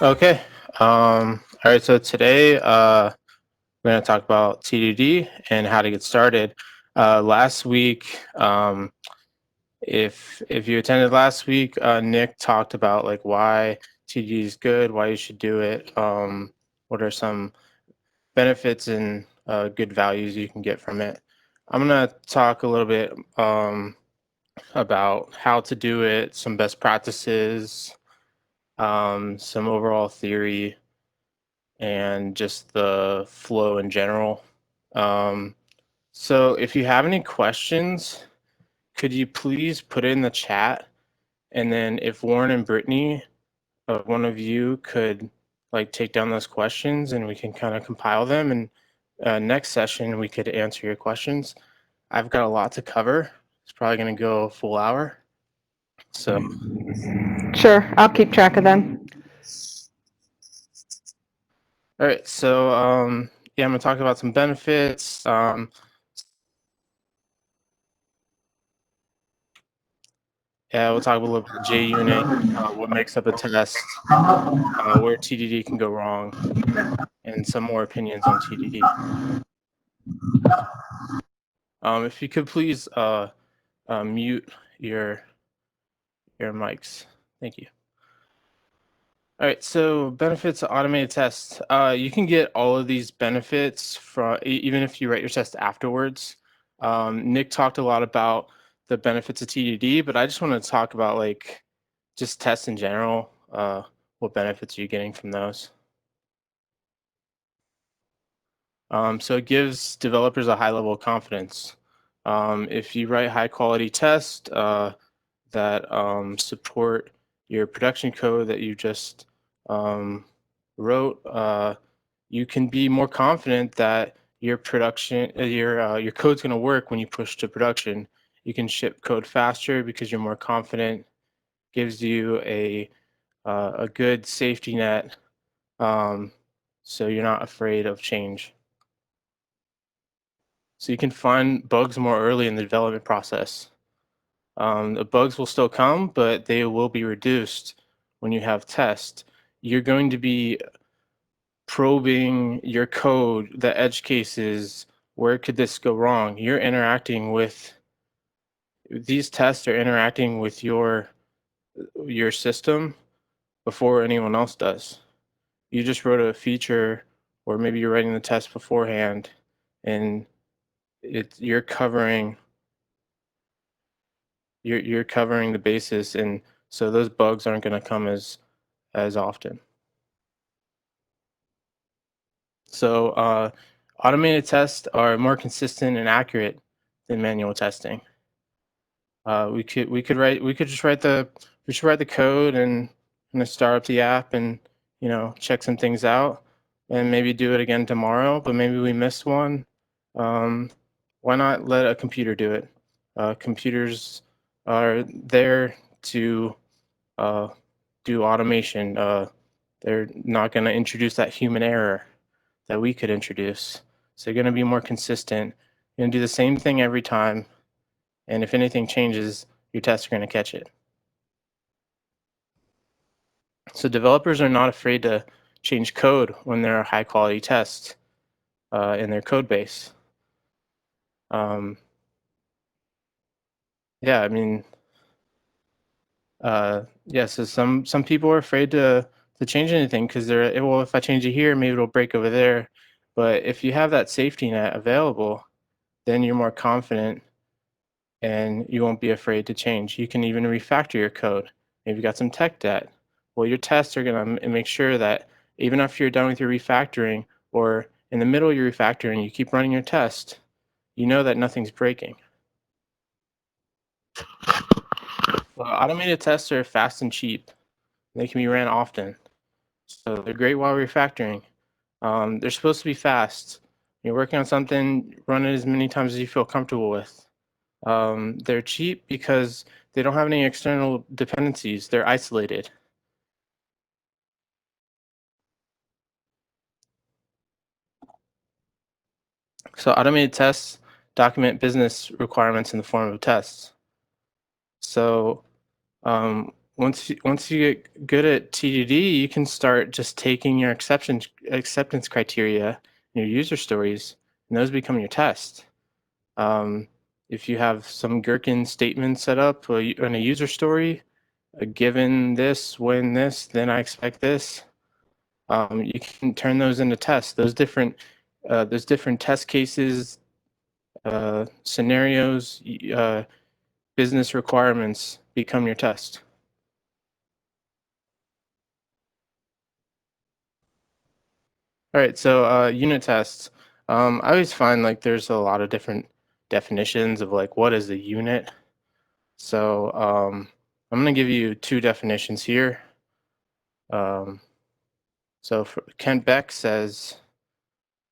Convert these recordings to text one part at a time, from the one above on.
Okay. All right. So today, we're going to talk about TDD and how to get started. Last week, if you attended last week, Nick talked about like why TDD is good, why you should do it, what are some benefits and good values you can get from it. I'm going to talk a little bit about how to do it, some best practices, some overall theory, and just the flow in general. Um, so if you have any questions, could you please put it in the chat? And then if Warren and Brittany, one of you could like take down those questions and we can kind of compile them. And next session, we could answer your questions. I've got a lot to cover. It's probably going to go a full hour. So, Sure, I'll keep track of them. all right. So, yeah, I'm going to talk about some benefits. Yeah, we'll talk a little about JUnit, what makes up a test, where TDD can go wrong, and some more opinions on TDD. If you could please mute your mics. Thank you. All right, so benefits of automated tests. You can get all of these benefits from even if you write your test afterwards. Nick talked a lot about the benefits of TDD, but I just want to talk about like just tests in general. What benefits are you getting from those? So it gives developers a high level of confidence. If you write high quality tests that support your production code that you just wrote, you can be more confident that your production, your code's going to work when you push to production. You can ship code faster because you're more confident. Gives you a good safety net, so you're not afraid of change. So you can find bugs more early in the development process. The bugs will still come, but they will be reduced when you have tests. You're going to be probing your code, the edge cases, where could this go wrong? You're interacting with these tests are interacting with your system before anyone else does. You just wrote a feature, or maybe you're writing the test beforehand, and you're covering you're covering the basis, and so those bugs aren't going to come as often. So automated tests are more consistent and accurate than manual testing. We could just write the we should write the code and start up the app and check some things out and maybe do it again tomorrow. But maybe we missed one. Um, why not let a computer do it? Computers are there to uh, do automation. They're not going to introduce that human error that we could introduce. So you're going to be more consistent. You're going to do the same thing every time. And if anything changes, your tests are going to catch it. So developers are not afraid to change code when there are high quality tests in their code base. Um, yeah, I mean, yeah. So some people are afraid to change anything because they're well. If I change it here, maybe it'll break over there. But if you have that safety net available, then you're more confident and you won't be afraid to change. You can even refactor your code. Maybe you got some tech debt. Well, your tests are going to make sure that even after you're done with your refactoring or in the middle of your refactoring, you keep running your test, you know that nothing's breaking. Well, automated tests are fast and cheap. They can be ran often. So they're great while refactoring. They're supposed to be fast. You're working on something, run it as many times as you feel comfortable with. They're cheap because they don't have any external dependencies. They're isolated. So automated tests document business requirements in the form of tests. So once you get good at TDD, you can start just taking your acceptance criteria, your user stories, and those become your test. Um, if you have some gherkin statement set up in a user story, given this, when this, then I expect this. You can turn those into tests. Those different test cases, scenarios, business requirements become your test. All right, so unit tests. I always find like there's a lot of different definitions of like what is a unit. So I'm going to give you two definitions here. Um, Kent Beck says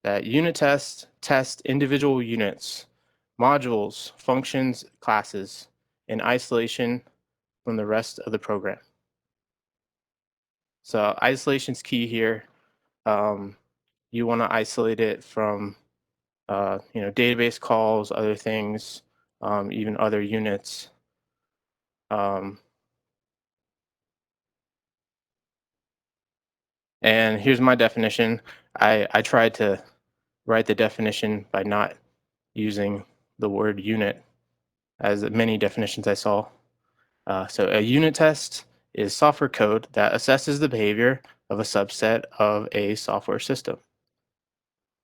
that unit tests test individual units, modules, functions, classes in isolation from the rest of the program. So isolation's key here. Um, you want to isolate it from database calls, other things, even other units. Um, and here's my definition. I tried to write the definition by not using the word unit as many definitions I saw. So a unit test is software code that assesses the behavior of a subset of a software system.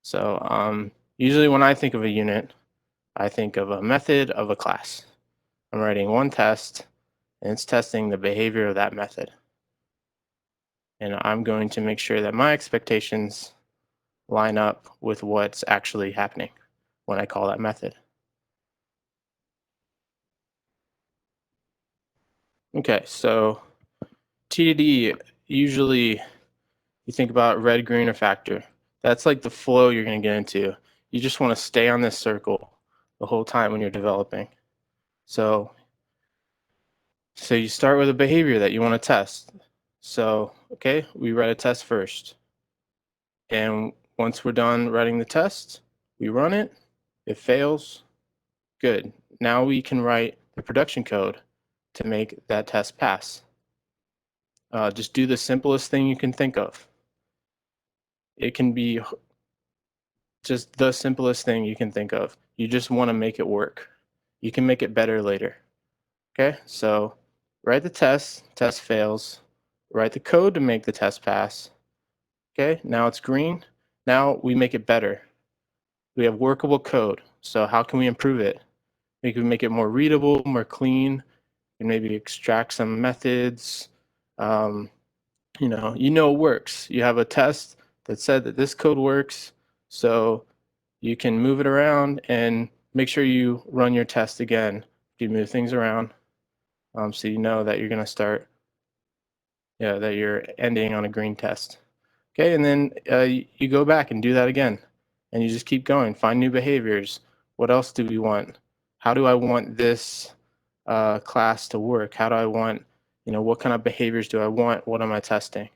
So usually when I think of a unit, I think of a method of a class. I'm writing one test and it's testing the behavior of that method. And I'm going to make sure that my expectations line up with what's actually happening when I call that method. Okay, so TDD, usually you think about red, green, or factor. That's like the flow you're going to get into. You just want to stay on this circle the whole time when you're developing. So you start with a behavior that you want to test. So, okay, we write a test first. And once we're done writing the test, we run it. It fails. Good. Now we can write the production code to make that test pass. Just do the simplest thing you can think of. It can be just the simplest thing you can think of. You just want to make it work. You can make it better later. Okay, so write the test fails. Write the code to make the test pass. Okay, now it's green. Now we make it better. We have workable code. So how can we improve it? We can make it more readable, more clean, and maybe extract some methods. Um, it works. You have a test that said that this code works, so you can move it around and make sure you run your test again if you move things around, so you know that you're going to start, that you're ending on a green test. Okay, and then you go back and do that again, and you just keep going. Find new behaviors. What else do we want? How do I want this class to work? How do I want, what kind of behaviors do I want? What am I testing?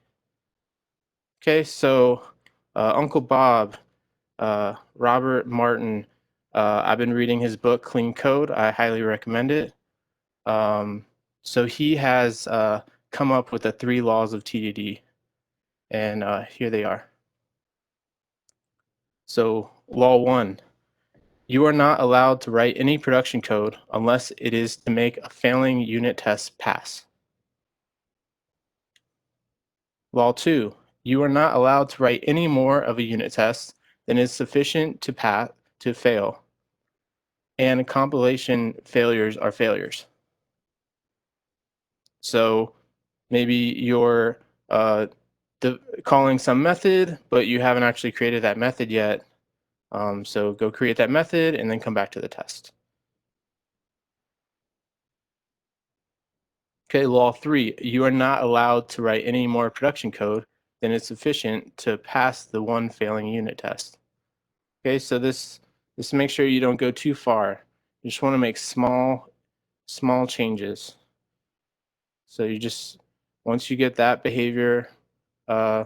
Okay, so Uncle Bob, Robert Martin, I've been reading his book, Clean Code. I highly recommend it. So he has come up with the 3 laws of TDD, and here they are. So law 1, you are not allowed to write any production code unless it is to make a failing unit test pass. Law 2, you are not allowed to write any more of a unit test than is sufficient to fail. And compilation failures are failures. So maybe you're calling some method, but you haven't actually created that method yet. So go create that method and then come back to the test. Okay, law 3, you are not allowed to write any more production code than is sufficient to pass the one failing unit test. Okay, so this makes sure you don't go too far. You just want to make small changes. So once you get that behavior, uh,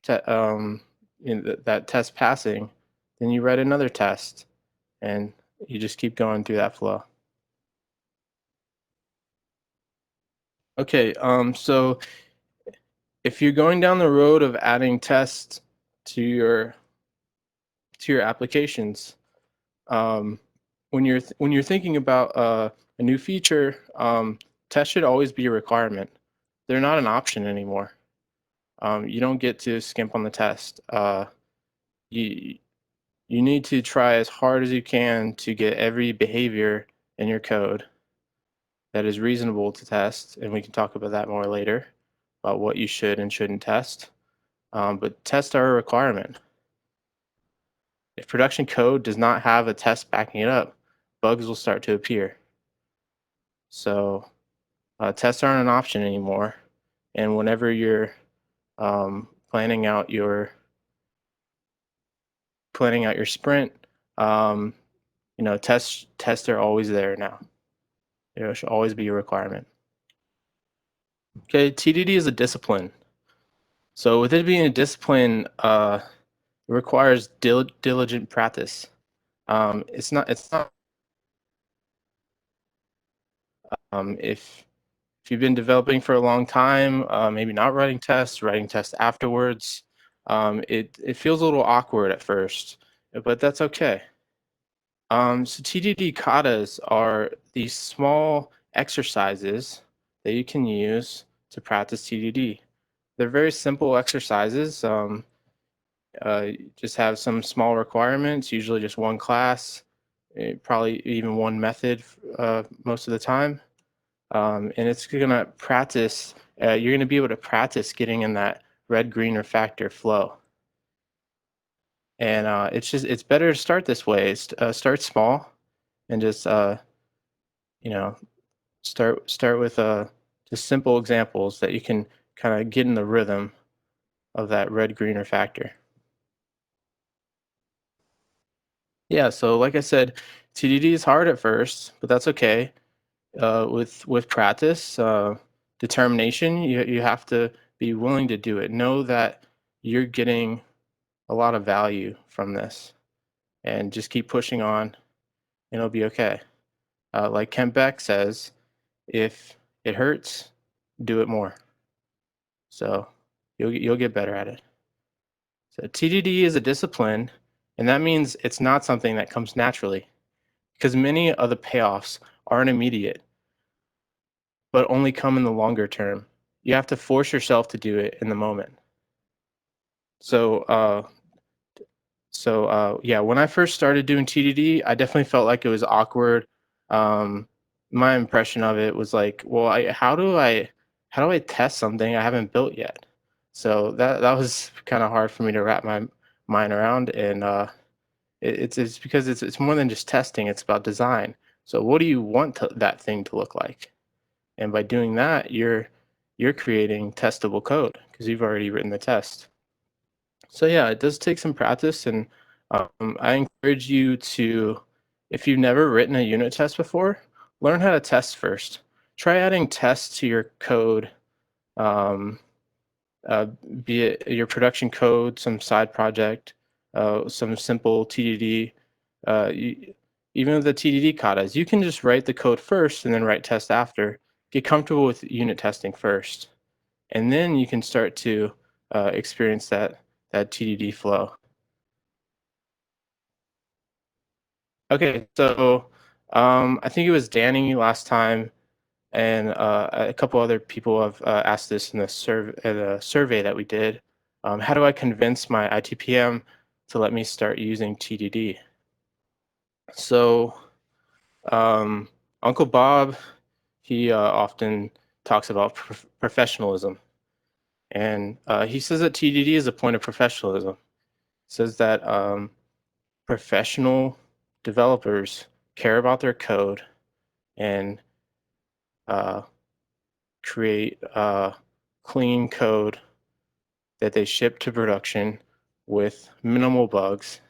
that test passing, then you write another test, and you just keep going through that flow. Okay, so if you're going down the road of adding tests to your applications, um, when you're thinking about a new feature, tests should always be a requirement. They're not an option anymore. You don't get to skimp on the test. You you need to try as hard as you can to get every behavior in your code that is reasonable to test, and we can talk about that more later, about what you should and shouldn't test. But tests are a requirement. If production code does not have a test backing it up, bugs will start to appear. So tests aren't an option anymore. And whenever you're planning out your sprint, um, tests are always there now. It should always be a requirement. Okay, TDD is a discipline. So with it being a discipline, it requires diligent practice. It's not if you've been developing for a long time, maybe not writing tests afterwards, it feels a little awkward at first, but that's okay. So TDD katas are these small exercises that you can use to practice TDD. They're very simple exercises. Just have some small requirements, usually just one class, probably even one method most of the time. And it's gonna practice. You're gonna be able to practice getting in that red, green, or factor flow. And it's better to start this way. Start small and just you know start with just simple examples that you can kind of get in the rhythm of that red, green, or factor. Yeah. So like I said, TDD is hard at first, but that's okay. With practice, determination, you have to be willing to do it. Know that you're getting a lot of value from this, and just keep pushing on, and it'll be okay. Like Kent Beck says, if it hurts, do it more. So you'll get better at it. So TDD is a discipline, and that means it's not something that comes naturally, because many of the payoffs aren't immediate, but only come in the longer term. You have to force yourself to do it in the moment. So, yeah, when I first started doing TDD, I definitely felt like it was awkward. Um, my impression of it was like, well, how do I test something I haven't built yet? So that was kind of hard for me to wrap my mind around, and it's because it's more than just testing; it's about design. So, what do you want that thing to look like? And by doing that, you're creating testable code because you've already written the test. So yeah, it does take some practice, and I encourage you to, if you've never written a unit test before, learn how to test first. Try adding tests to your code, um, uh, be it your production code, some side project, some simple TDD. Even with the TDD katas, you can just write the code first and then write tests after. Get comfortable with unit testing first, and then you can start to experience that TDD flow. Okay, so I think it was Danny last time, and a couple other people have asked this in the survey that we did. How do I convince my ITPM to let me start using TDD? So um, Uncle Bob, he often talks about professionalism, and he says that TDD is a point of professionalism. Says that professional developers care about their code and uh, create clean code that they ship to production with minimal bugs.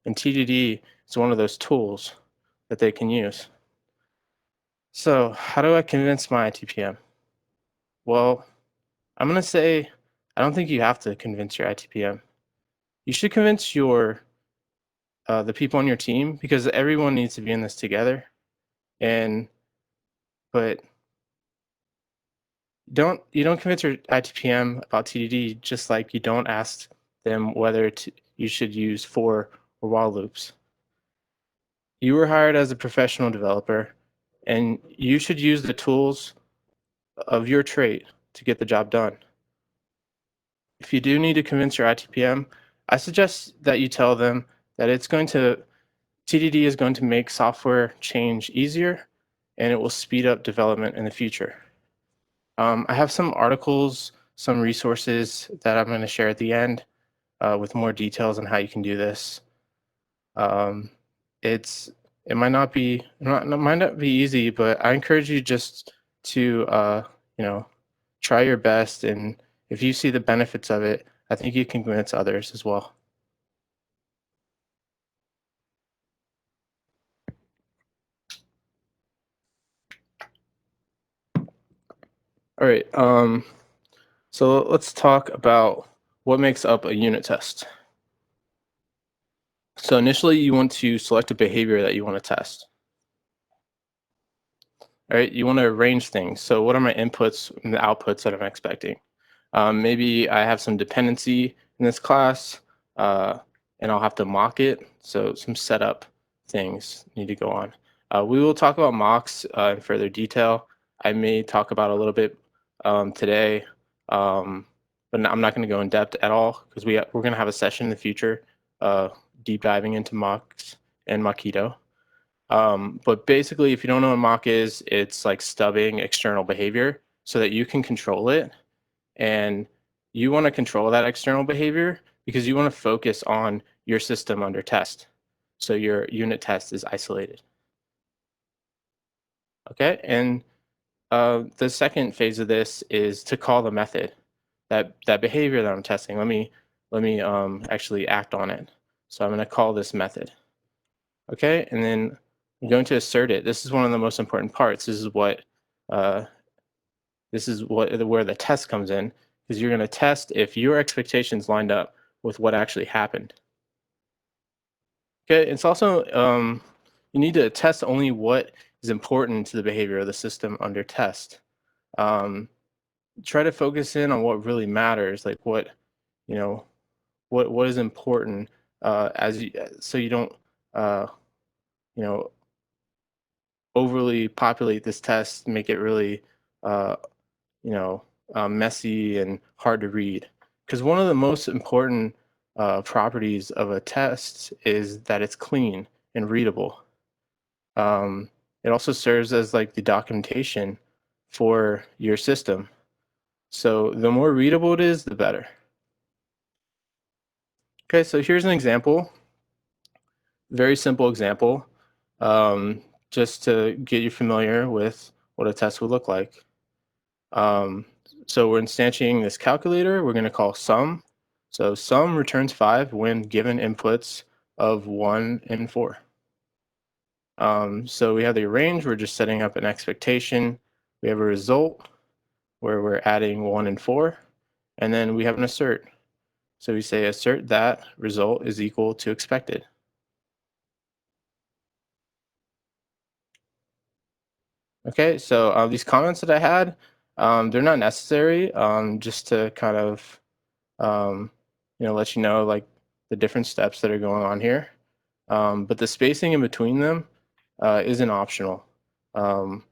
And TDD is one of those tools that they can use. So, how do I convince my ITPM? Well, I'm going to say I don't think you have to convince your ITPM. You should convince the people on your team because everyone needs to be in this together. And but you don't convince your ITPM about TDD, just like you don't ask them whether you should use for or while loops. You were hired as a professional developer, and you should use the tools of your trade to get the job done. If you do need to convince your ITPM, I suggest that you tell them that TDD is going to make software change easier, and it will speed up development in the future. I have some articles, some resources that I'm going to share at the end with more details on how you can do this. Um, it's it might not be easy, but I encourage you just to you know try your best, and if you see the benefits of it, I think you can convince others as well. All right. So let's talk about what makes up a unit test. So initially, you want to select a behavior that you want to test. All right, you want to arrange things. So what are my inputs and the outputs that I'm expecting? Maybe I have some dependency in this class, uh, and I'll have to mock it. So some setup things need to go on. We will talk about mocks in further detail. I may talk about a little bit today, but I'm not going to go in depth at all because we're going to have a session in the future deep diving into mocks and Mockito. But basically, if you don't know what mock is, it's like stubbing external behavior so that you can control it. And you want to control that external behavior because you want to focus on your system under test. So your unit test is isolated. Okay. And the second phase of this is to call the method that behavior that I'm testing. Let me actually act on it. So I'm going to call this method. Okay, and then I'm going to assert it. This is one of the most important parts. Uh, this is where the test comes in, because you're going to test if your expectations lined up with what actually happened. Okay, it's also you need to test only what is important to the behavior of the system under test. Um, Try to focus in on what really matters, like you know what is important so you don't uh, you know overly populate this test, make it really, uh, you know, messy and hard to read. Because one of the most important properties of a test is that it's clean and readable. Um, it also serves as like the documentation for your system. So the more readable it is, the better. Okay, so here's an example, very simple example, um, just to get you familiar with what a test would look like. Um, so we're instantiating this calculator. We're going to call sum. So sum returns 5 when given inputs of 1 and 4. So we have the range. We're just setting up an expectation. We have a result where we're adding 1 and 4. And then we have an assert. So we say assert that result is equal to expected. Okay, so these comments that I had, they're not necessary, just to kind of um, let you know like the different steps that are going on here. But the spacing in between them isn't optional. Um,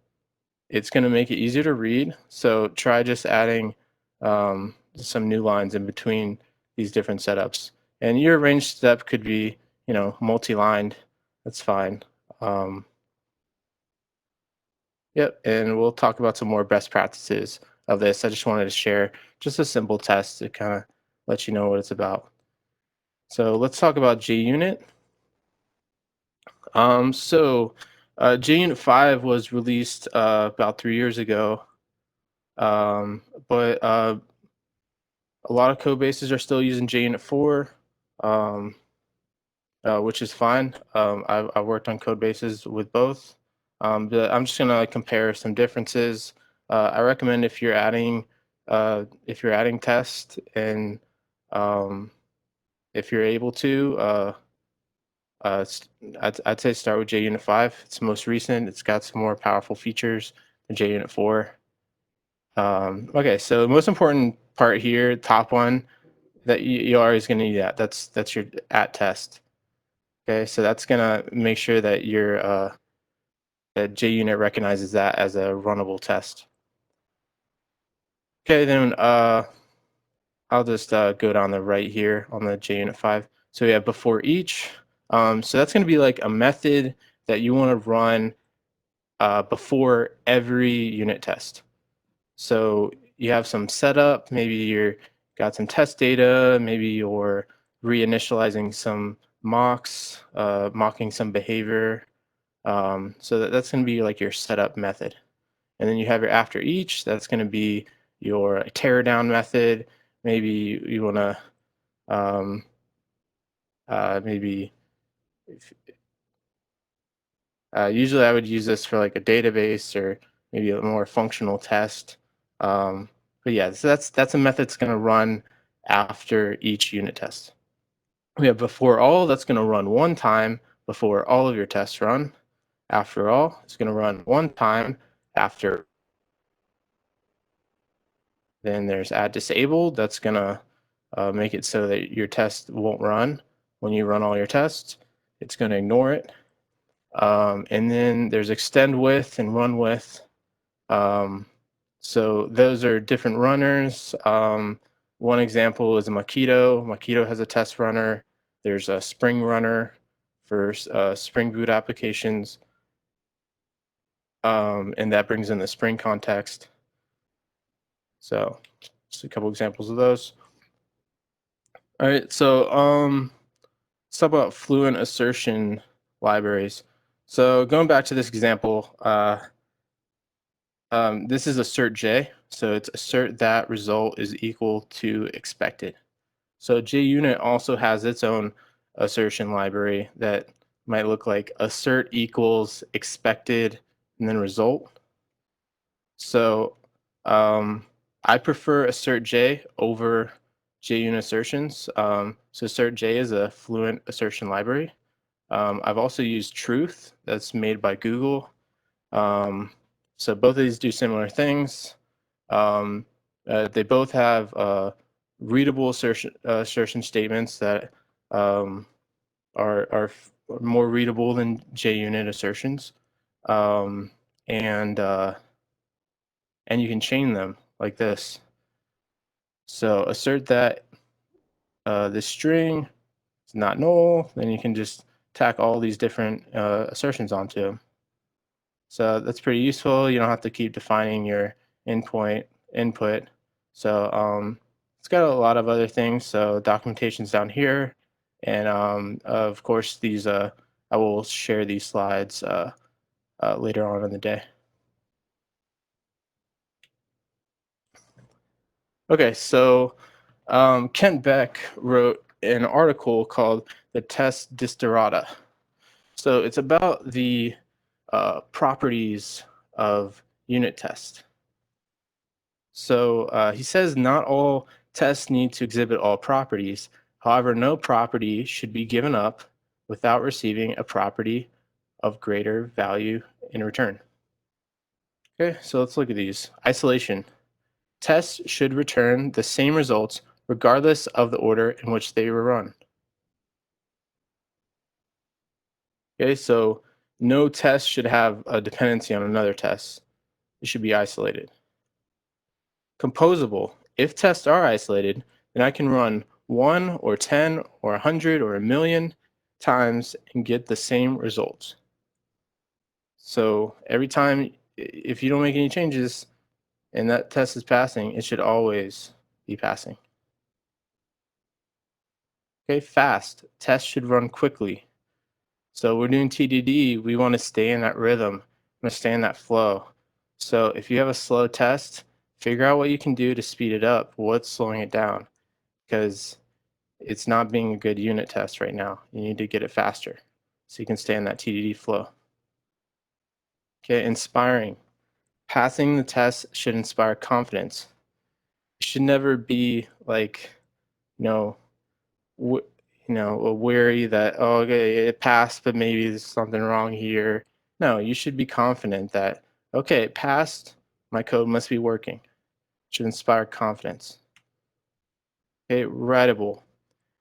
it's going to make it easier to read. So try just adding some new lines in between these different setups. And your arrange step could be, multi-lined. That's fine. Um, yep. And we'll talk about some more best practices of this. I just wanted to share just a simple test to kind of let you know what it's about. So let's talk about JUnit. So JUnit 5 was released about 3 years ago, but a lot of code bases are still using JUnit 4, um, which is fine. I worked on code bases with both, but I'm just gonna compare some differences. I recommend if you're adding tests and um, if you're able to. I'd say start with JUnit 5. It's the most recent. It's got some more powerful features than JUnit 4. Okay, so the most important part here, top one, that you are is going to need that. That's your at test. Okay, so that's gonna make sure that your that JUnit recognizes that as a runnable test. Okay, then I'll just go down the right here on the JUnit 5. So we have before each. So that's going to be like a method that you want to run before every unit test. So you have some setup, maybe you're got some test data, maybe you're reinitializing some mocks, mocking some behavior. So that's going to be like your setup method. And then you have your after each, that's going to be your tear down method. Maybe you want to maybe if, usually I would use this for like a database or maybe a more functional test. But yeah, so that's a method that's going to run after each unit test. We have before all, that's going to run one time before all of your tests run. After all, it's going to run one time after. Then there's add disabled. That's going to make it so that your test won't run when you run all your tests. It's going to ignore it. And then there's extend with and run with. So those are different runners. One example is a Mockito. Mockito has a test runner. There's a Spring runner for Spring Boot applications. And that brings in the Spring context. So just a couple examples of those. All right, so let's talk about fluent assertion libraries. So going back to this example, this is assert J. So it's assert that result is equal to expected. So JUnit also has its own assertion library that might look like assert equals expected and then result. So I prefer assert J over JUnit assertions. So assert J is a fluent assertion library. I've also used Truth, that's made by Google. So both of these do similar things. They both have readable assertion statements that are more readable than JUnit assertions, um, and and you can chain them like this. So assert that this string is not null, then you can just tack all these different assertions onto them. So that's pretty useful. You don't have to keep defining your input. So it's got a lot of other things. So documentation's down here, and of course these I will share these slides later on in the day. Okay, so Kent Beck wrote an article called "The Test Desiderata." So it's about the properties of unit tests. So he says not all tests need to exhibit all properties. However, no property should be given up without receiving a property of greater value in return. Okay, so let's look at these. Isolation. Tests should return the same results regardless of the order in which they were run. Okay, so no test should have a dependency on another test. It should be isolated. Composable. If tests are isolated, then I can run 1 or 10 or 100 or 1,000,000 times and get the same results. So every time, if you don't make any changes and that test is passing, it should always be passing. Okay, fast. Tests should run quickly. So we're doing TDD, we want to stay in that rhythm, we want to stay in that flow. So if you have a slow test, figure out what you can do to speed it up. What's slowing it down? Because it's not being a good unit test right now. You need to get it faster so you can stay in that TDD flow. Okay, inspiring. Passing the test should inspire confidence. It should never be like, you know, wary that, oh, okay, it passed, but maybe there's something wrong here. No, you should be confident that, okay, it passed. My code must be working. should inspire confidence. Okay, writable.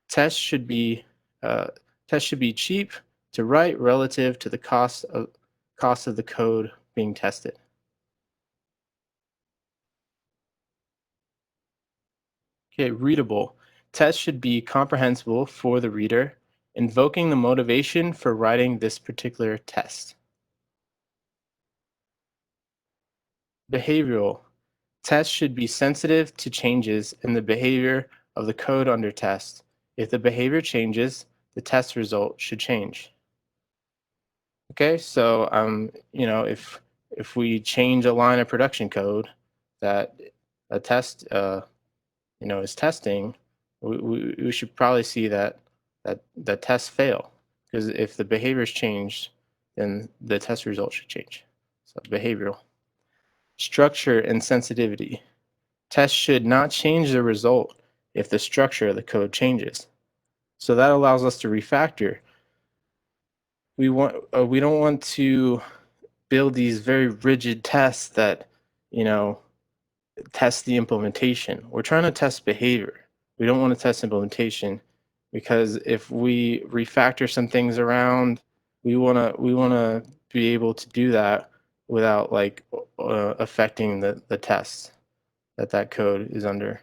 Tests should be uh, tests should be cheap to write relative to the cost of the code being tested. Okay, readable. Tests should be comprehensible for the reader, invoking the motivation for writing this particular test. Behavioral. Tests should be sensitive to changes in the behavior of the code under test. If the behavior changes, the test result should change. Okay, so if we change a line of production code that a test is testing, we should probably see that tests fail, because if the behavior's changed, then the test result should change. So behavioral. Structure and sensitivity. Tests should not change the result if the structure of the code changes. So that allows us to refactor. We don't want to build these very rigid tests that, you know, test the implementation. We're trying to test behavior. We don't want to test implementation, because if we refactor some things around, we want to be able to do that without affecting the tests that code is under.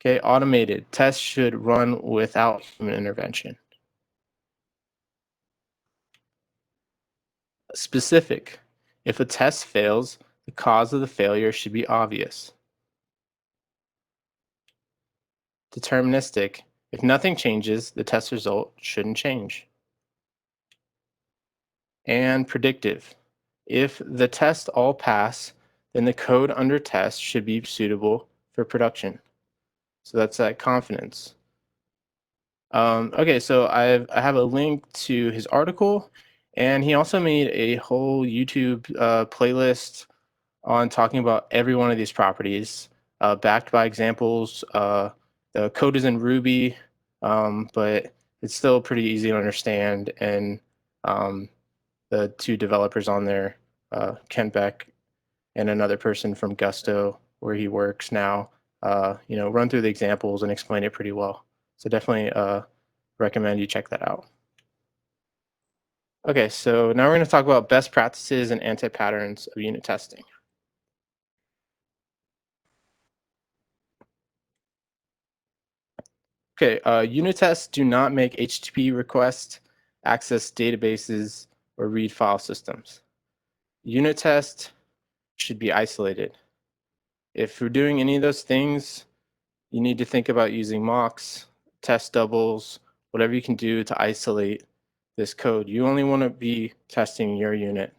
Okay, automated. Tests should run without human intervention. Specific. If a test fails, the cause of the failure should be obvious. Deterministic. If nothing changes, the test result shouldn't change. And predictive. If the tests all pass, then the code under test should be suitable for production. So that's that confidence. Okay, so I have a link to his article, and he also made a whole YouTube playlist on talking about every one of these properties, backed by examples. The code is in Ruby, but it's still pretty easy to understand. And the two developers on there, Ken Beck and another person from Gusto, where he works now, run through the examples and explain it pretty well. So definitely recommend you check that out. Okay, so now we're going to talk about best practices and anti-patterns of unit testing. Okay, unit tests do not make HTTP requests, access databases, or read file systems. Unit tests should be isolated. If you're doing any of those things, you need to think about using mocks, test doubles, whatever you can do to isolate this code. You only want to be testing your unit.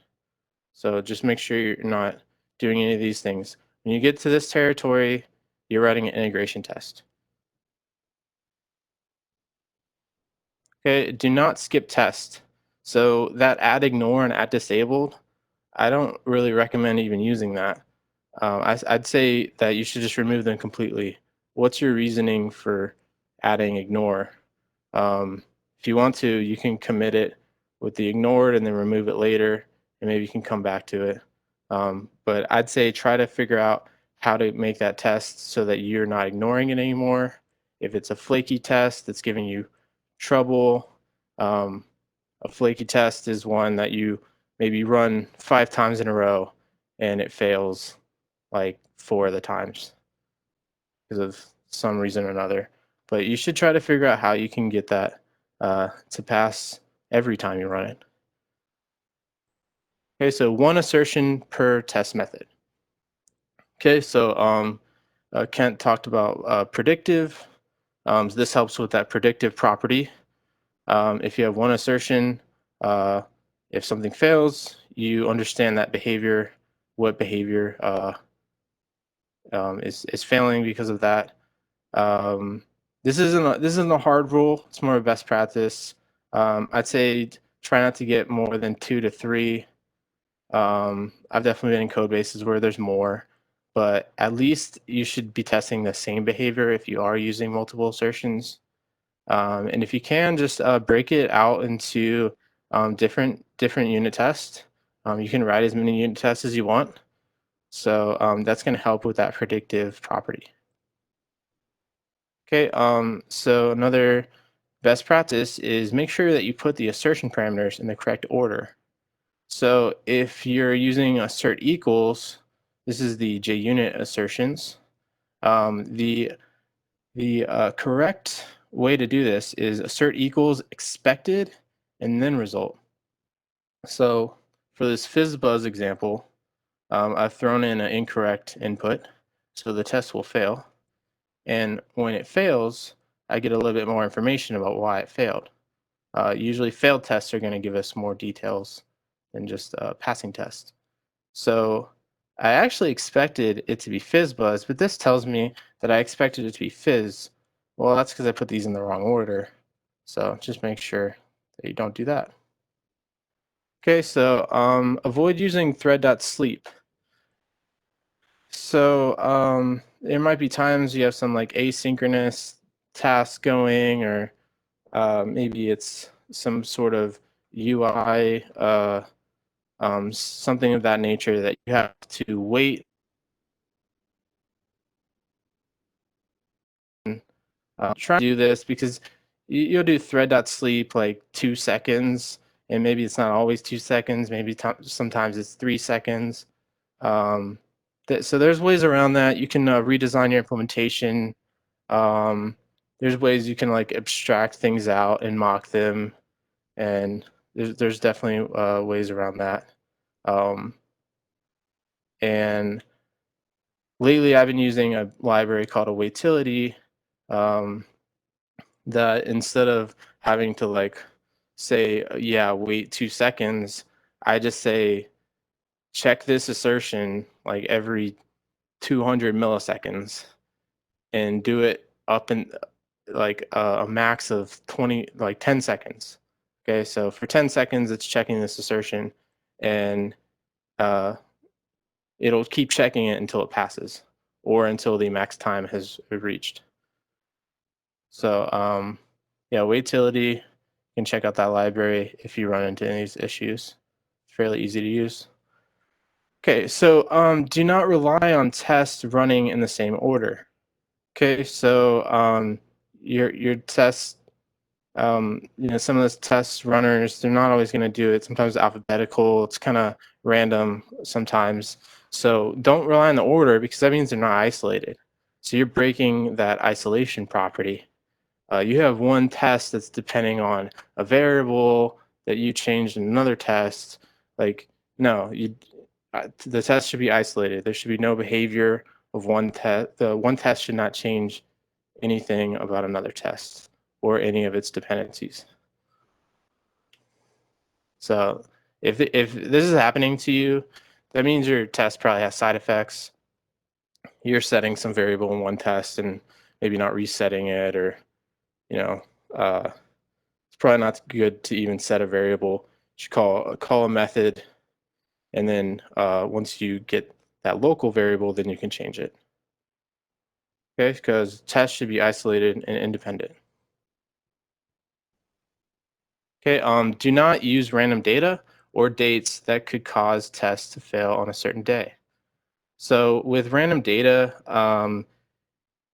So just make sure you're not doing any of these things. When you get to this territory, you're writing an integration test. Okay, do not skip test. So that add ignore and add disabled, I don't really recommend even using that. I'd say that you should just remove them completely. What's your reasoning for adding ignore? If you want to, you can commit it with the ignored and then remove it later, and maybe you can come back to it. But I'd say try to figure out how to make that test so that you're not ignoring it anymore. If it's a flaky test that's giving you trouble, um, a flaky test is one that you maybe run 5 times in a row and it fails like 4 of the times because of some reason or another. But you should try to figure out how you can get that to pass every time you run it. Okay, so one assertion per test method. Okay, so Kent talked about predictive. So this helps with that predictive property. If you have one assertion, if something fails, you understand that behavior, what behavior is failing because of that. This isn't a hard rule. It's more of a best practice. I'd say try not to get more than 2 to 3. I've definitely been in code bases where there's more, but at least you should be testing the same behavior if you are using multiple assertions. And if you can, just break it out into different unit tests. You can write as many unit tests as you want. So that's going to help with that predictive property. Okay, so another best practice is make sure that you put the assertion parameters in the correct order. So if you're using assert equals, this is the JUnit assertions. The correct way to do this is assert equals expected and then result. So for this fizzbuzz example, I've thrown in an incorrect input, so the test will fail. And when it fails, I get a little bit more information about why it failed. Usually failed tests are going to give us more details than just a passing test. So I actually expected it to be fizzbuzz, but this tells me that I expected it to be fizz. Well, that's because I put these in the wrong order. So just make sure that you don't do that. Okay, so avoid using thread.sleep. So there might be times you have some like asynchronous task going, or maybe it's some sort of UI, something of that nature that you have to wait. Try to do this because you'll do thread.sleep like 2 seconds, and maybe it's not always 2 seconds. Maybe sometimes it's 3 seconds. Um, so there's ways around that. You can redesign your implementation. Um, there's ways you can like abstract things out and mock them, and there's definitely ways around that. Um, and lately, I've been using a library called a waitility. Um, that instead of having to like say, yeah, wait 2 seconds, I just say, check this assertion like every 200 milliseconds and do it up in like a max of 20, like 10 seconds. Okay, so for 10 seconds, it's checking this assertion, and uh, it'll keep checking it until it passes or until the max time has reached. So yeah, waitility, you can check out that library if you run into any of these issues. It's fairly easy to use. Okay, so do not rely on tests running in the same order. Okay, so your tests, some of those test runners, they're not always going to do it. Sometimes alphabetical, it's kind of random sometimes. So don't rely on the order because that means they're not isolated. So you're breaking that isolation property. You have one test that's depending on a variable that you changed in another test. Like, no, the test should be isolated. There should be no behavior of one test. The one test should not change anything about another test or any of its dependencies. So if this is happening to you, that means your test probably has side effects. You're setting some variable in one test and maybe not resetting it, or you know, it's probably not good to even set a variable. You should call a method, and then once you get that local variable, then you can change it. Okay, because tests should be isolated and independent. Okay, do not use random data or dates that could cause tests to fail on a certain day. So with random data,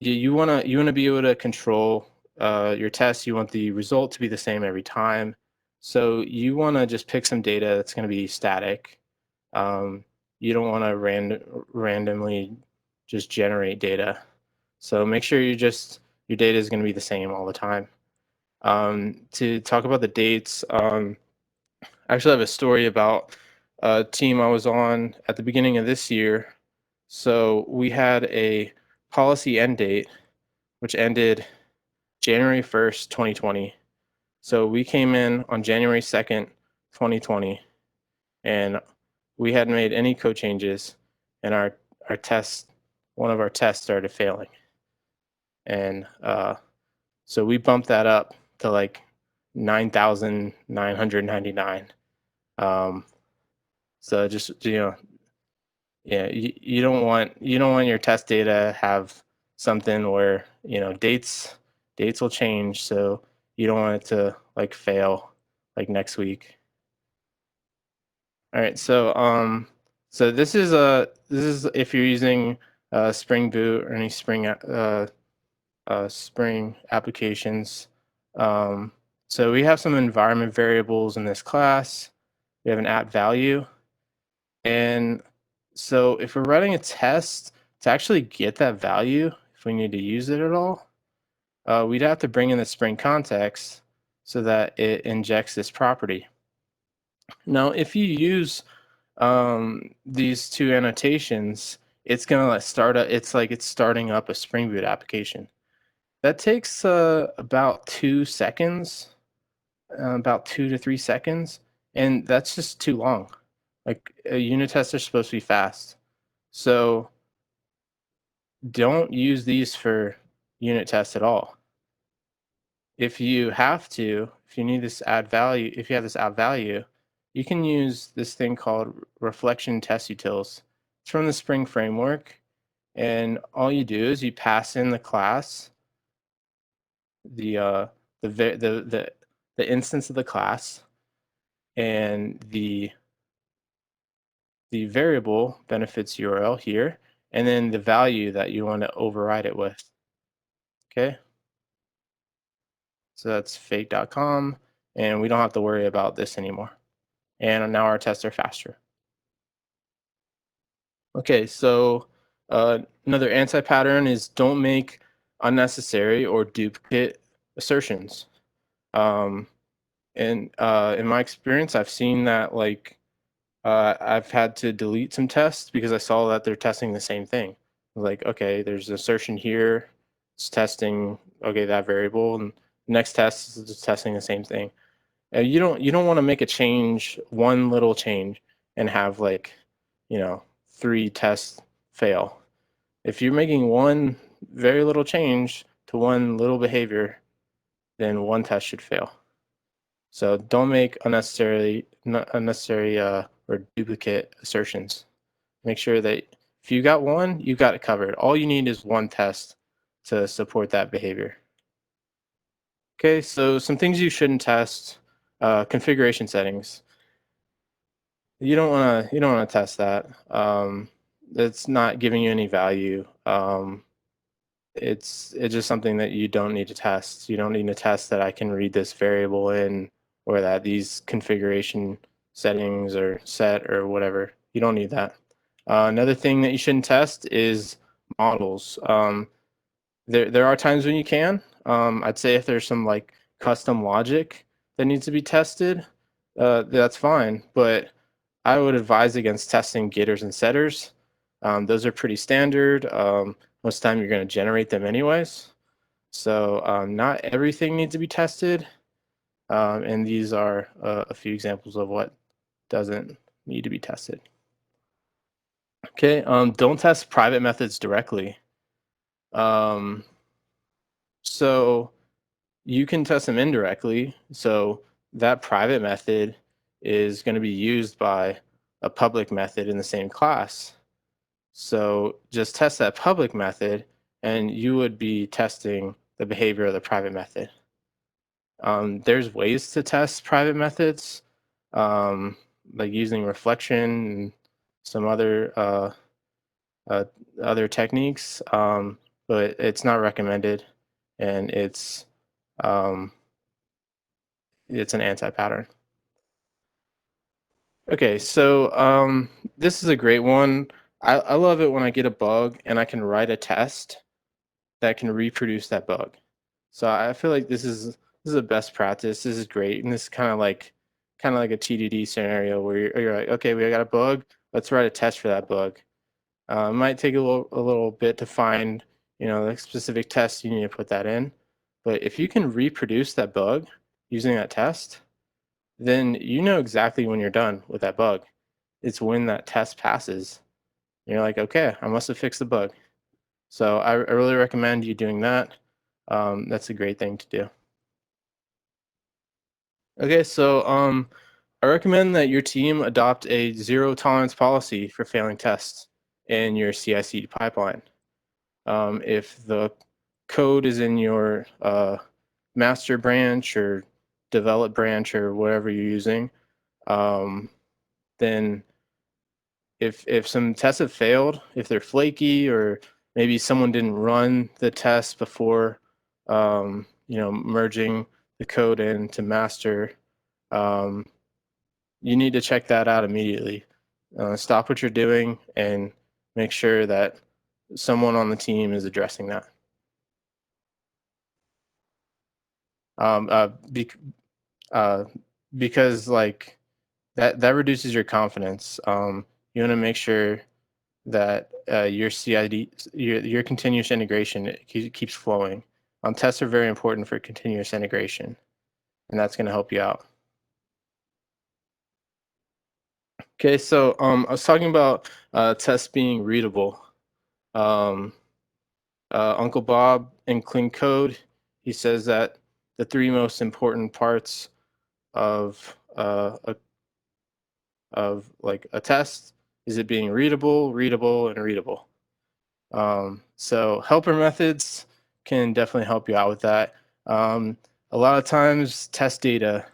you wanna be able to control your tests. You want the result to be the same every time. So you wanna just pick some data that's gonna be static. You don't want to randomly just generate data. So make sure your data is going to be the same all the time. To talk about the dates, I actually have a story about a team I was on at the beginning of this year. So we had a policy end date, which ended January 1st, 2020. So we came in on January 2nd, 2020, and we hadn't made any code changes, and our test, one of our tests started failing, and so we bumped that up to like 9,999. Um, so just yeah, you don't want your test data have something where dates will change, so you don't want it to like fail like next week. All right, so So this is if you're using Spring Boot or any Spring applications. Um, so we have some environment variables in this class. We have an at value, and so if we're writing a test to actually get that value, if we need to use it at all, we'd have to bring in the Spring context so that it injects this property. Now, if you use these two annotations, it's gonna it's like it's starting up a Spring Boot application. That takes about 2 seconds, about 2 to 3 seconds, and that's just too long. Like unit tests are supposed to be fast, so don't use these for unit tests at all. If you have to, if you need this add value, if you have this add value, you can use this thing called reflection test utils. It's from the Spring framework, and all you do is you pass in the class, the the va- the instance of the class, and the variable benefits URL here, and then the value that you want to override it with. Okay, so that's fake.com, and we don't have to worry about this anymore. And now our tests are faster. Okay, so another anti-pattern is don't make unnecessary or duplicate assertions. Um, and in my experience, I've seen that I've had to delete some tests because I saw that they're testing the same thing. Like, okay, there's an assertion here, it's testing okay that variable, and next test is just testing the same thing. You don't want to make a change, one little change, and have like, 3 tests fail. If you're making one very little change to one little behavior, then one test should fail. So don't make unnecessary or duplicate assertions. Make sure that if you got one, you got it covered. All you need is one test to support that behavior. Okay, so some things you shouldn't test: configuration settings. You don't want to test that. It's not giving you any value. It's just something that you don't need to test. You don't need to test that I can read this variable in, or that these configuration settings are set or whatever. You don't need that. Another thing that you shouldn't test is models. There are times when you can. I'd say if there's some like custom logic that needs to be tested, that's fine. But I would advise against testing getters and setters. Those are pretty standard. Most of the time you're going to generate them anyways. So not everything needs to be tested. And these are a few examples of what doesn't need to be tested. Okay, don't test private methods directly. Um, so you can test them indirectly. So that private method is going to be used by a public method in the same class. So just test that public method, and you would be testing the behavior of the private method. There's ways to test private methods, um, like using reflection and some uh, other techniques, but it's not recommended, and um, it's an anti-pattern. Okay, so this is a great one. I love it when I get a bug and I can write a test that can reproduce that bug. So I feel like this is a best practice. This is great, and this is kind of like a TDD scenario where you're like, okay, we got a bug. Let's write a test for that bug. It might take a little bit to find the specific test you need to put that in, but if you can reproduce that bug using that test, then you know exactly when you're done with that bug. It's when that test passes. You're like, okay, I must have fixed the bug. So I really recommend you doing that. That's a great thing to do. Okay, so I recommend that your team adopt a zero tolerance policy for failing tests in your CI/CD pipeline. If the code is in your master branch or develop branch or whatever you're using, then if some tests have failed, if they're flaky, or maybe someone didn't run the test before, merging the code into master, um, you need to check that out immediately. Stop what you're doing and make sure that someone on the team is addressing that. Um, uh, bec- uh, because like that reduces your confidence. You want to make sure that your CID, your continuous integration, keeps flowing. Tests are very important for continuous integration, and that's going to help you out. Okay, so I was talking about tests being readable. Um, Uncle Bob in Clean Code, he says that the three most important parts of like a test is it being readable, readable, and readable. So helper methods can definitely help you out with that. Um, a lot of times, test data,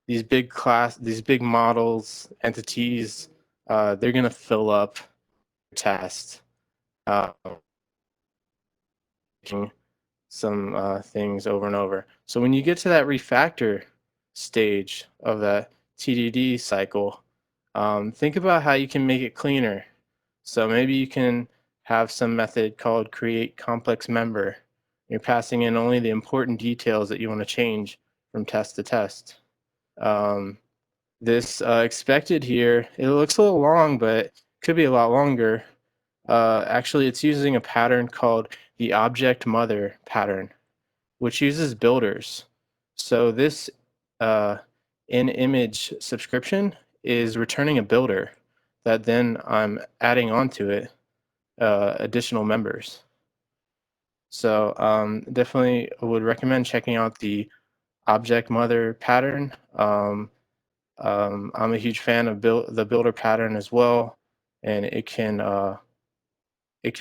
these big models, entities, they're gonna fill up your test, uh, making some things over and over. So when you get to that refactor stage of that TDD cycle, think about how you can make it cleaner. So maybe you can have some method called create complex member. You're passing in only the important details that you want to change from test to test. Um, this expected here, it looks a little long, but could be a lot longer. Actually, it's using a pattern called the object mother pattern, which uses builders. So this uh, in-image subscription is returning a builder that then I'm adding onto it additional members. So definitely would recommend checking out the object mother pattern. I'm a huge fan of the builder pattern as well, and it can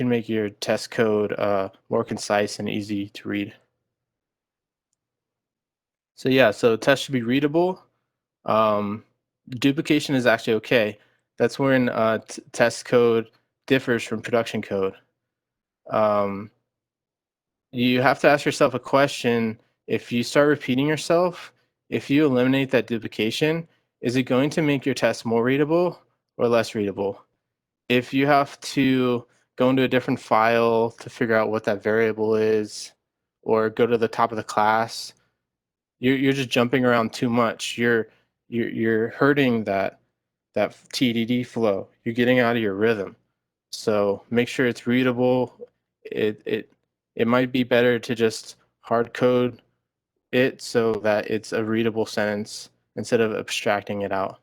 make your test code more concise and easy to read. So yeah, so tests should be readable. Um, Duplication is actually okay. That's when test code differs from production code. Um, you have to ask yourself a question. If you start repeating yourself, if you eliminate that duplication, is it going to make your test more readable or less readable? If you have to go into a different file to figure out what that variable is, or go to the top of the class, you're just jumping around too much. You're hurting that TDD flow. You're getting out of your rhythm. So make sure it's readable. It might be better to just hard code it so that it's a readable sentence instead of abstracting it out.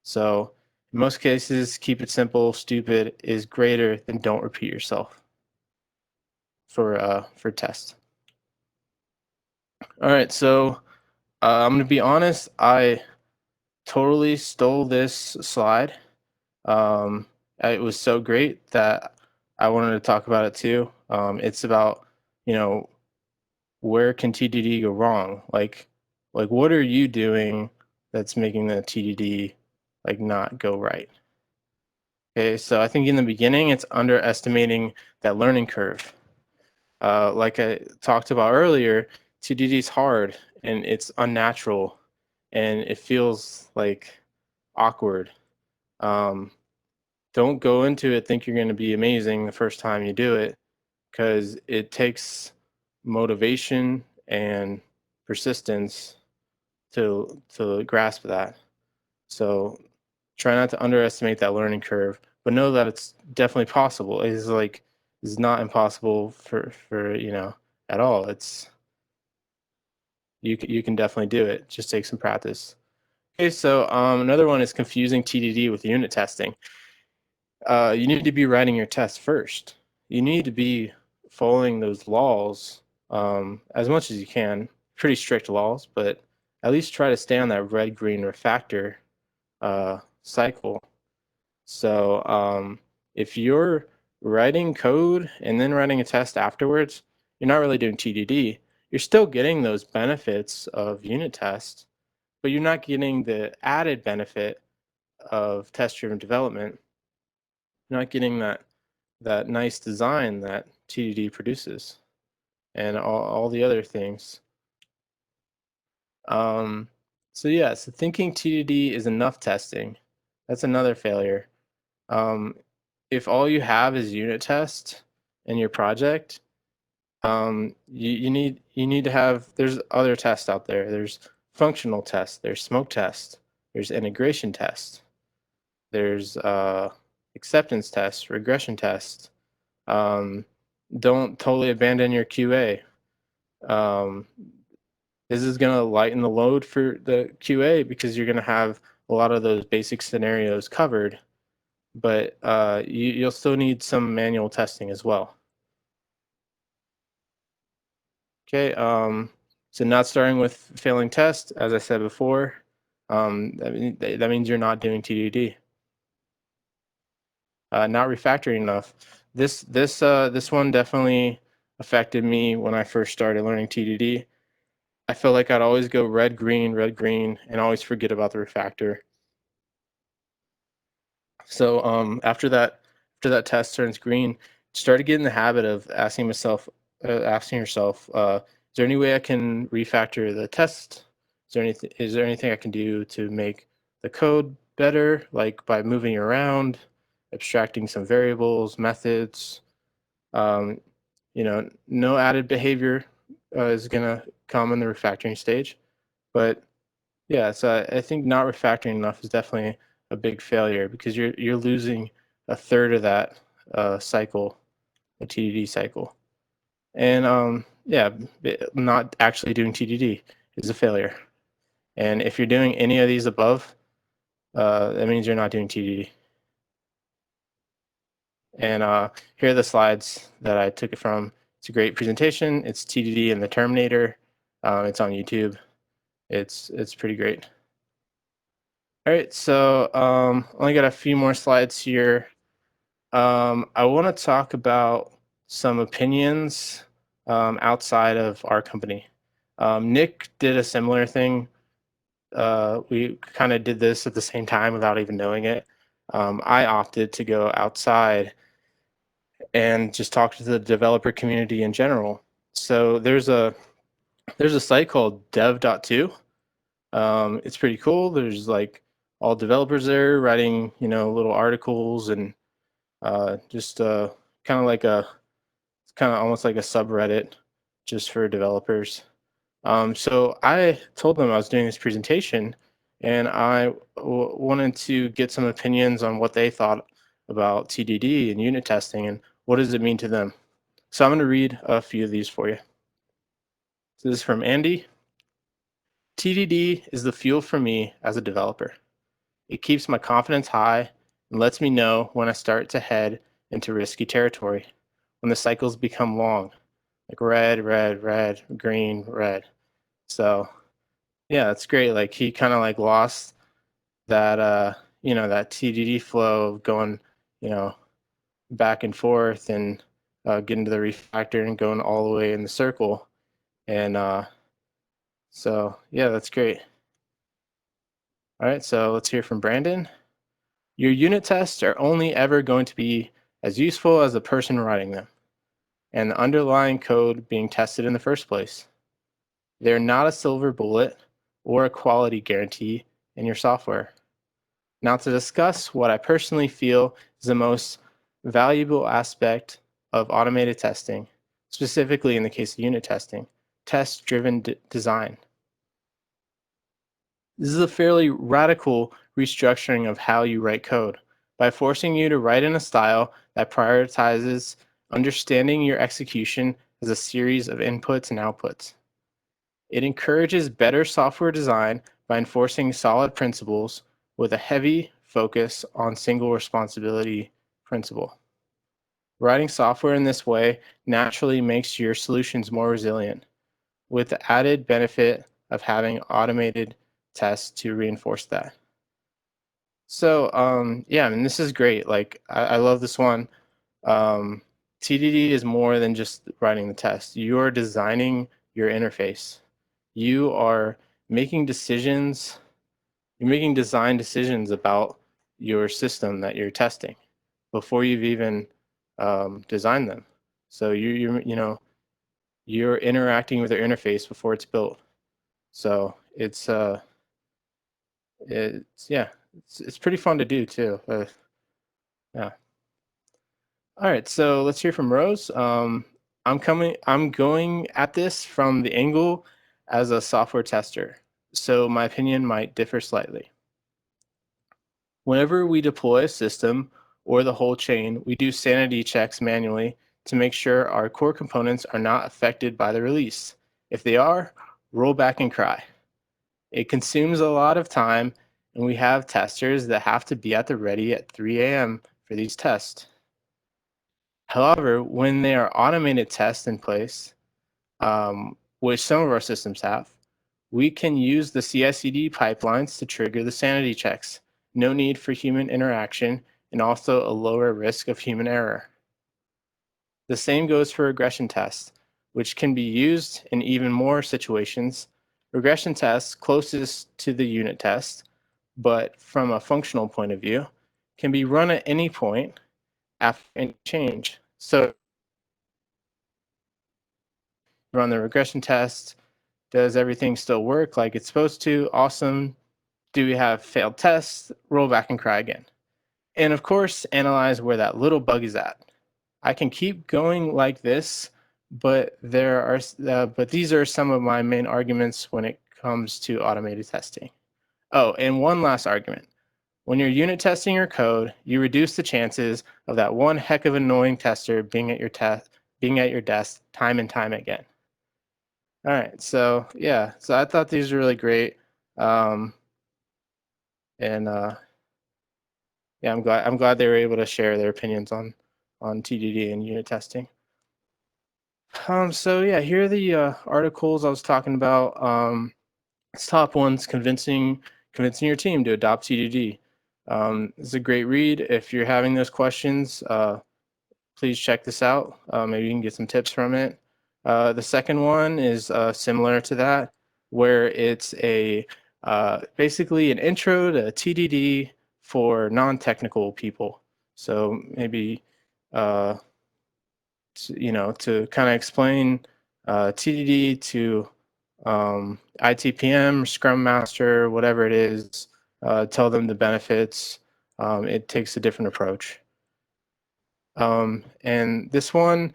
So in most cases, keep it simple. Stupid is greater than don't repeat yourself for test. All right, so I'm gonna be honest. I totally stole this slide. Um, it was so great that I wanted to talk about it too. It's about, you know, where can TDD go wrong? Like what are you doing that's making the TDD like not go right? Okay, so I think in the beginning it's underestimating that learning curve. Like I talked about earlier, TDD is hard and it's unnatural and it feels like awkward. Um, don't go into it think you're going to be amazing the first time you do it because it takes motivation and persistence to grasp that. So try not to underestimate that learning curve, but know that it's definitely possible. It's not impossible for at all. It's you can definitely do it. Just take some practice. Okay, so another one is confusing TDD with unit testing. You need to be writing your test first. You need to be following those laws as much as you can. Pretty strict laws, but at least try to stay on that red-green refactor cycle. So if you're writing code and then writing a test afterwards, you're not really doing TDD. You're still getting those benefits of unit tests, but you're not getting the added benefit of test-driven development You're not getting that nice design that TDD produces, and all the other things. Um, so yeah, so thinking TDD is enough testing, that's another failure. Um, if all you have is unit test in your project, you need to have, there's other tests out there. There's functional tests, there's smoke tests, there's integration tests, there's acceptance tests, regression tests. Um, don't totally abandon your QA. Um, this is going to lighten the load for the QA because you're going to have a lot of those basic scenarios covered, but you'll still need some manual testing as well. Okay, so not starting with failing test, as I said before, that means you're not doing TDD. Not refactoring enough. This one definitely affected me when I first started learning TDD. I felt like I'd always go red, green, and always forget about the refactor. So after that test turns green, started getting the habit of asking yourself, is there any way I can refactor the test? Is there anything I can do to make the code better, like by moving around, abstracting some variables, methods? Um, no added behavior is gonna come in the refactoring stage, but yeah, so I think not refactoring enough is definitely a big failure because you're losing a third of that cycle, the TDD cycle, and yeah, not actually doing TDD is a failure. And if you're doing any of these above, that means you're not doing TDD. And here are the slides that I took it from. It's a great presentation. It's TDD and the Terminator. It's on YouTube. It's pretty great. All right, so only got a few more slides here. I want to talk about some opinions outside of our company. Nick did a similar thing. We kind of did this at the same time without even knowing it. I opted to go outside and just talk to the developer community in general. So there's a site called dev.to. It's pretty cool. There's like all developers there writing, little articles and just kind of like a, it's kind of almost like a subreddit just for developers. So I told them I was doing this presentation, and I wanted to get some opinions on what they thought about TDD and unit testing and what does it mean to them. So I'm going to read a few of these for you. So this is from Andy. TDD is the fuel for me as a developer. It keeps my confidence high and lets me know when I start to head into risky territory, when the cycles become long, like red, red, red, green, red. So yeah, that's great. Like he kind of like lost that that TDD flow of going, you know, back and forth and getting to the refactor and going all the way in the circle. And so yeah, that's great. All right, so let's hear from Brandon. Your unit tests are only ever going to be as useful as the person writing them and the underlying code being tested in the first place. They're not a silver bullet or a quality guarantee in your software. Now, to discuss what I personally feel is the most valuable aspect of automated testing, specifically in the case of unit testing, test-driven design. This is a fairly radical restructuring of how you write code by forcing you to write in a style that prioritizes understanding your execution as a series of inputs and outputs. It encourages better software design by enforcing solid principles with a heavy focus on single responsibility principle. Writing software in this way naturally makes your solutions more resilient, with the added benefit of having automated tests to reinforce that. So yeah, I mean, this is great. Like I love this one. Um, TDD is more than just writing the test. You are designing your interface. You are making decisions. You're making design decisions about your system that you're testing before you've even designed them. So you're interacting with their interface before it's built. So it's pretty fun to do too. Yeah. All right, so let's hear from Rose. I'm going at this from the angle as a software tester, so my opinion might differ slightly. Whenever we deploy a system or the whole chain, we do sanity checks manually to make sure our core components are not affected by the release. If they are, roll back and cry. It consumes a lot of time, and we have testers that have to be at the ready at 3 a.m. for these tests. However, when there are automated tests in place, which some of our systems have, we can use the CI/CD pipelines to trigger the sanity checks. No need for human interaction, and also a lower risk of human error. The same goes for regression tests, which can be used in even more situations. Regression tests closest to the unit test, but from a functional point of view, can be run at any point after any change. So run the regression test. Does everything still work like it's supposed to? Awesome. Do we have failed tests? Roll back and cry again. And of course, analyze where that little bug is at. I can keep going like this, but these are some of my main arguments when it comes to automated testing. Oh, and one last argument. When you're unit testing your code, you reduce the chances of that one heck of annoying tester being at your desk time and time again. All right, so yeah, so I thought these were really great, um, and yeah, I'm glad they were able to share their opinions on TDD and unit testing. So yeah, here are the articles I was talking about. This top one's convincing your team to adopt TDD. It's a great read. If you're having those questions, please check this out. Maybe you can get some tips from it. The second one is similar to that, where it's basically an intro to TDD for non-technical people. So maybe to kind of explain TDD to ITPM, Scrum Master, whatever it is, tell them the benefits. It takes a different approach. And this one,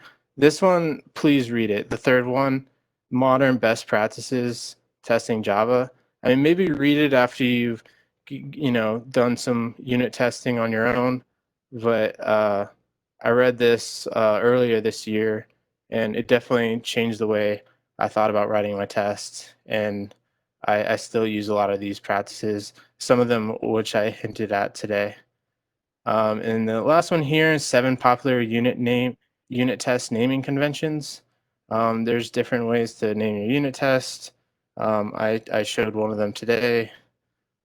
please read it. The third one, Modern Best Practices Testing Java. I mean, maybe read it after you've, done some unit testing on your own. But I read this earlier this year, and it definitely changed the way I thought about writing my tests. And I still use a lot of these practices, some of them which I hinted at today. And the last one here is 7 popular unit test naming conventions. There's different ways to name your unit test. I showed one of them today,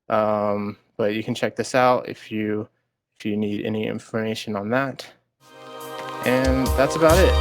but you can check this out if you need any information on that. And that's about it.